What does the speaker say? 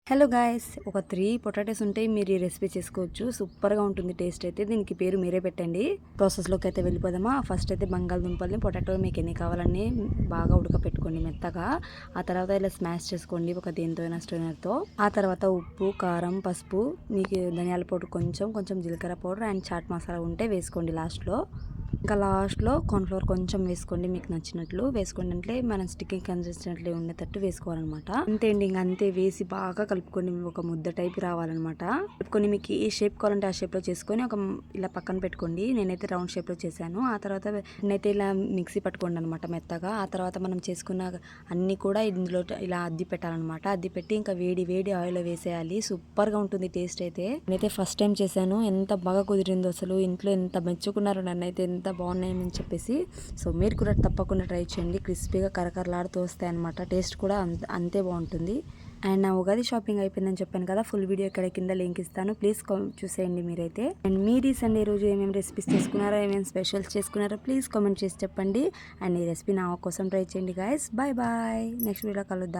Hello guys, ఒక 3 potatoes ఉంటే మీరు ఈ రెసిపీ చేసుకోవచ్చు. సూపర్గా ఉంటుంది టేస్ట్ అయితే. దీనికి పేరు మీరే పెట్టండి. ప్రాసెస్లోకి అయితే వెళ్ళిపోదామా. ఫస్ట్ అయితే బంగాళదుంపల్ని పొటాటో మీకు ఎన్ని కావాలని బాగా ఉడకపెట్టుకోండి మెత్తగా. ఆ తర్వాత ఇలా స్మాష్ చేసుకోండి ఒక దేనితో అయినా స్ట్రైనర్తో. ఆ తర్వాత ఉప్పు, కారం, పసుపు, మీకు ధనియాల పౌడర్ కొంచెం జీలకర్ర పౌడర్ అండ్ చాట్ మసాలా ఉంటే వేసుకోండి లాస్ట్లో. ఇంకా లాస్ట్లో కార్న్ఫ్లోర్ కొంచెం వేసుకోండి, మీకు నచ్చినట్లు వేసుకోండి. అంటే మనం స్టిక్కింగ్ కన్సిస్టెంట్లీ ఉండేటట్టు వేసుకోవాలన్నమాట. అంతే అండి, ఇంక అంతే వేసి బాగా కలుపుకొని ఒక ముద్ద టైప్ రావాలన్నమాట. కలుపుకొని మీకు ఏ షేప్ కావాలంటే ఆ షేప్లో చేసుకొని ఇలా పక్కన పెట్టుకోండి. నేనైతే రౌండ్ షేప్లో చేశాను. ఆ తర్వాత నేనైతే ఇలా మిక్సీ పట్టుకోండి అనమాట మెత్తగా. ఆ తర్వాత మనం చేసుకున్న అన్నీ కూడా ఇందులో ఇలా అద్ది పెట్టాలన్నమాట. అద్ది పెట్టి ఇంకా వేడి ఆయిల్లో వేసేయాలి. సూపర్గా ఉంటుంది టేస్ట్ అయితే. నేనైతే ఫస్ట్ టైం చేశాను, ఎంత బాగా కుదిరిందో అసలు. ఇంట్లో ఎంత మెచ్చుకున్నారో నన్నైతే, ఎంత బాగున్నాయని చెప్పేసి. సో మీరు కూడా తప్పకుండా ట్రై చేయండి. క్రిస్పీగా కరకరలాడుతూ వస్తాయి అనమాట. టేస్ట్ కూడా అంతే బాగుంటుంది. అండ్ నా ఉగాది షాపింగ్ అయిపోయిందని చెప్పాను కదా, ఫుల్ వీడియో ఇక్కడ కింద లింక్ ఇస్తాను, ప్లీజ్ చూసేయండి మీరైతే. అండ్ మీరు ఈ సండే రోజు ఏమేమి రెసిపీస్ చేసుకున్నారో, ఏమేమి స్పెషల్స్ చేసుకున్నారో ప్లీజ్ కామెంట్ చేసి చెప్పండి. అండ్ ఈ రెసిపీ నా కోసం ట్రై చేయండి గాయస్. బాయ్ నెక్స్ట్ వీడియో కలుద్దాం.